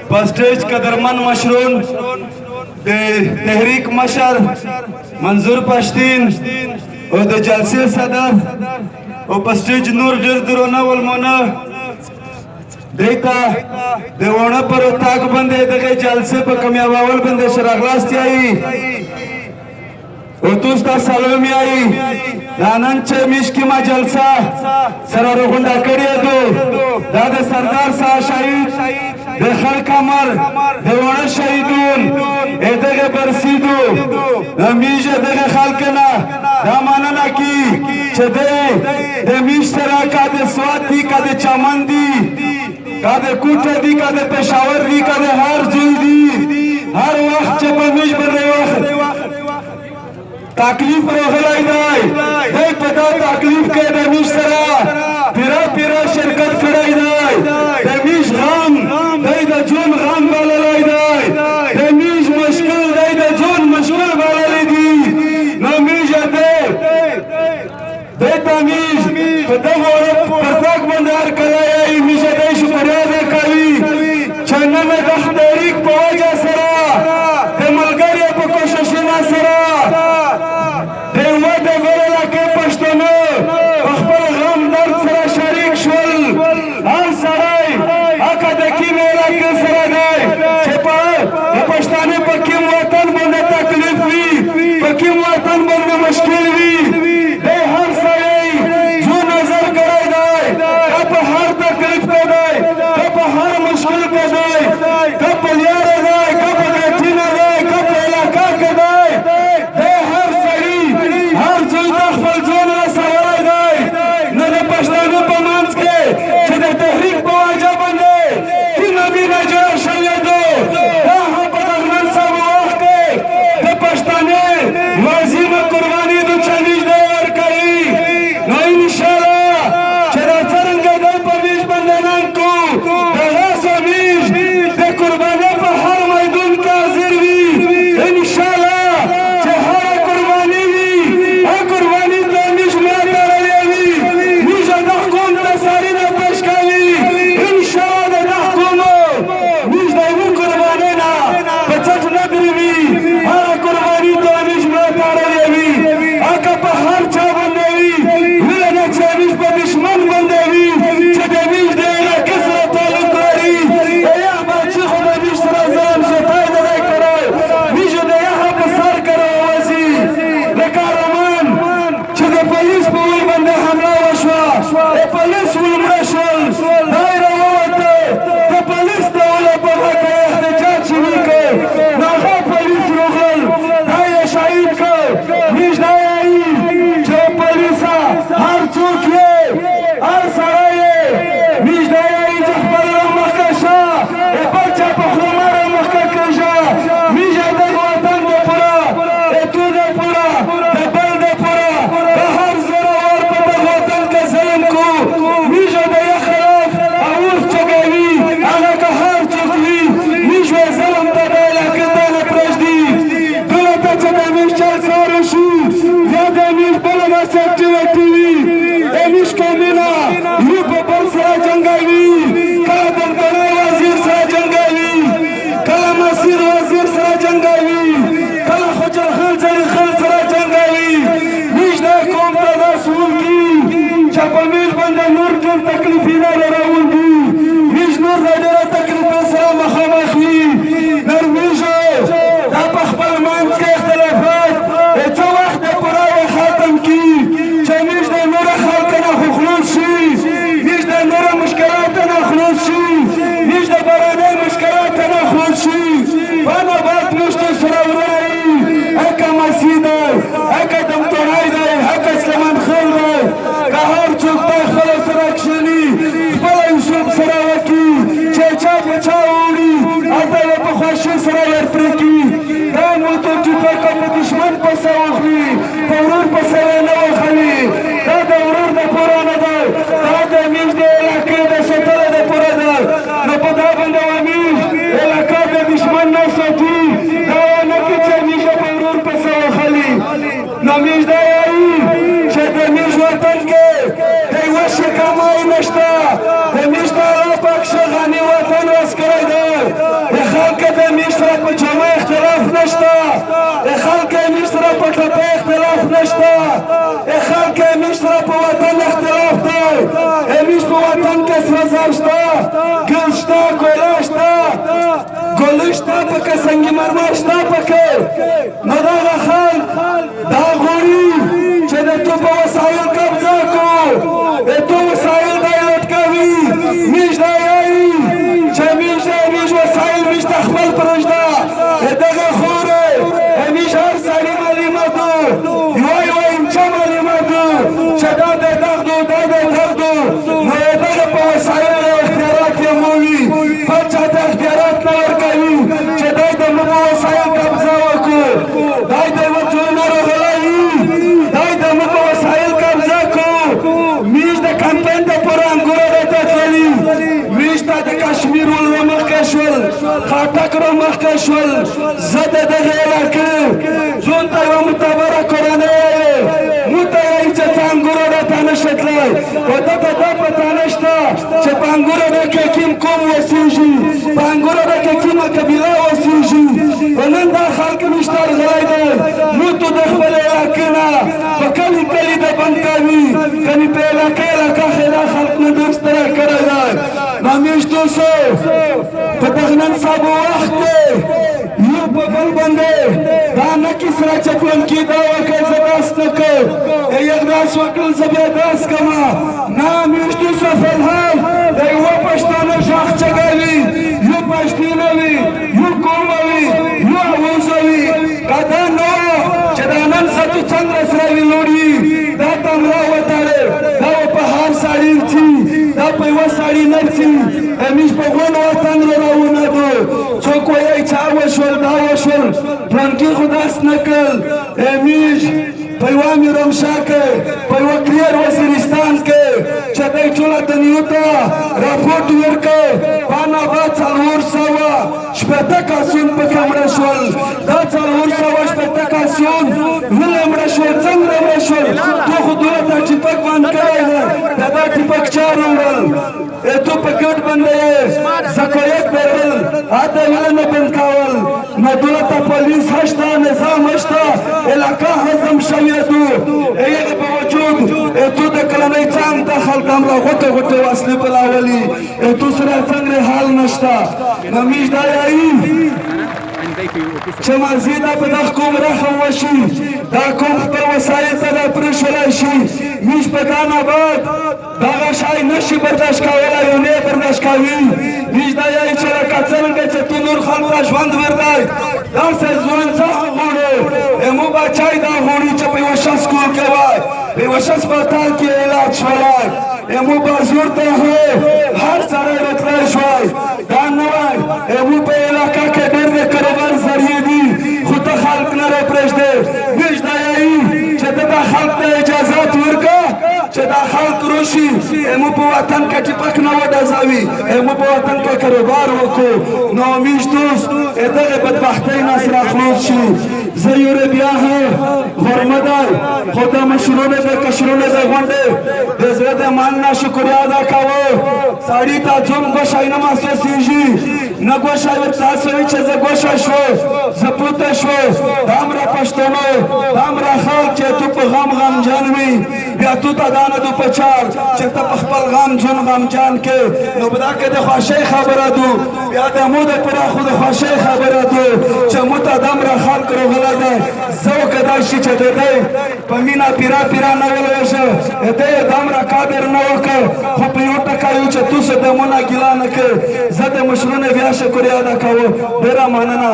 پسټیج قدرمن مشرون د تحریک مشر منظور پښتین او د جلسې صدر او پسټیج نور ډېر درونه ولمونه دیتا د ونه پر تاک باندې دغه جلسې په کامیابول باندې شراغلاستي آئی او توستا سلام آئی نانن چې میشکی ما جلسه سره رغونډه کړې دو دا د سردار شاه شهید د خلک امر د ونه شهیدون دغه برسیدو میشه دغه خلک نه دا مننه کی چې د میش سره کا د سوات دی کا د چمن دی کا د کوټه دی کا د پېښور دی کا د هر ځای دی هر وخت چې په میش باندې وخت تکلیف راغلی دی په دا تکلیف کې د میش سره پیرا شرکت کړی دی د میش غم دی د ژوند غم بللی دی د میش مشکل دی د ژوند مشکل بللی دی نو میشه دی ته میش په دغه پرتاک باندې هر کله یې میشه دی شکریا دی کوي چې نن د تحریک په وجه سره د ملګرو په کوششونو سره Namiž da Allah pak šeha ni vatan vas kraj شته کویله شته ګولۍ شته پکې سنگ مرمر شته پکې نو دغه خلک دا غواړي چې د تو په وسایل قبضه کړو د تو وسایل دا یې لټکوي میش دا یایي چې میش وسایل میش ته خپل پرېږده دغه خورې میش هر سړي معلومات یوه انچه معلومات چې دا د دغدو دا د دغدو نو دغه په وسایل اختیارات یې مومي بل چا ته اختیارات نه ورکوي چې دی د موږ په وسایل قبضه وکړو دی د یوه څومره غلی دی د موږ په وسایل قبضه کړو میش د کمپین دپاره انګوره راته تللي میش ته د کشمیر ول مخکې شول خاټک را مخکې شول زه د دغې علاقې ژوند ته یوه معتبره کورنۍ وایې موږ ته یایي چې ته انګوره راته نشې تللی خو ده ته دا پته نشته چې په انګوره کې کوم قوم اوسېږي په انګوره کې کومه قبیله اوسېږي خو نن دا خلک موږ ته غلی دی موږ ته د خپلې علاقې نه په کلي کلي د بند کوي کنې په علاقه خیره خلک نه ډېر ستړی کړی دی نو موږ دوستو په دغه نن سبا وخت کې یو په بل باندې دا نه کیسه چې پلانکي دا وکړ زه داس نه کوم یک داس وکړل زه بیا داس کومه نه موږ دوستو فلحال د یوه پښتانه غږ چګوي یو پښتینه وي یو قوم وي یو اوز وي که دا نه چې دا نن ستو څنګه سره ویلوړي دا ته ملا وتړې دا په هر سړي څي دا په یوه سړي نه څي موږ په غونډ وطن راونه دو څوک وایي چې وشول دا وشول پلانکي خو داس نه کړل موږ په یوه میرمشا کې په یوه کلیر وزیرستان کې چې دی ټوله دنیو ته راپورټ ورکړ باناباد 400 کسان پکې مړه شول دا 400 کسان ولې مړه شول څنګه مړه شول تو خو دولت ته ټیپک بند کړی دی دا ټیپک چا راوړل تو په ګډ باندې زکایت برل اته ویل نه بند کول نو دولت پولیس هشته نظام هشته علاقه هضم شوی دو هغه په وجود تو د کلمې څنګه د خلک امر غوټه وسلې بلاولي تو سره څنګه حال نشته نو میش دا یایي چې مزیده په دغه قوم رحم وشي دا قوم خپل وسایل ته پرېښولی شي موږ په داناباد دغه شی نشي برداشت کولی او نه برداشت کوي موږ دا یایي چې لکه څرنګه چې تو نور خلکو ته ژوند ورکړی داسې ژوند زه غواړو موږ بچی دا غواړي چې په یوه ښه سکول کې وای په یوه ښه هسپتال کې علاج شولی موږ به زور ته هر سړی راتلی شوی دا نه وای موږ په علاقه کې ډېر د کاروبار ذریعې دي خو ته خلک نه راپرېږدې موږ دا یایي چې ته دا خلک ته اجازات ورکړه چې دا خلک راشي موږ په وطن کې ټیپک نه وډزوي موږ په وطن کې کاروبار وکړو نو موږ دوست دغه بدبختۍ نه سره خلاص شي زه یورې بیا غرمه دی خو د مشرونو د کشرونو د غونډې د زړه د مان نه شکریا ادا کوو سړي ته ځوم ګوښی نه محسوسېږي نه ګوښی ورته هڅه وي چې زه ګوښه شو زه پوته شو دا همره پښتنو دا همره خلک چې تو په غمجن وي بیا تو ته دا نه دو په چار چې ته په خپل غم غمجن کې نو په دا کې د خوښۍ خبره دو بیا د مو دپاره خو د خوښۍ خبره دو چې مو ته د همره خلک راغلی دی زه وکدای شي چې د دی په مینه پیرا نه ولوژه دی یې د همره قدر نه وکړ خو په یو ټکی و چې تو څه دمونه ګیله نه کړ زه د مشرونو بیا شکریا ادا کوم ډېره مننه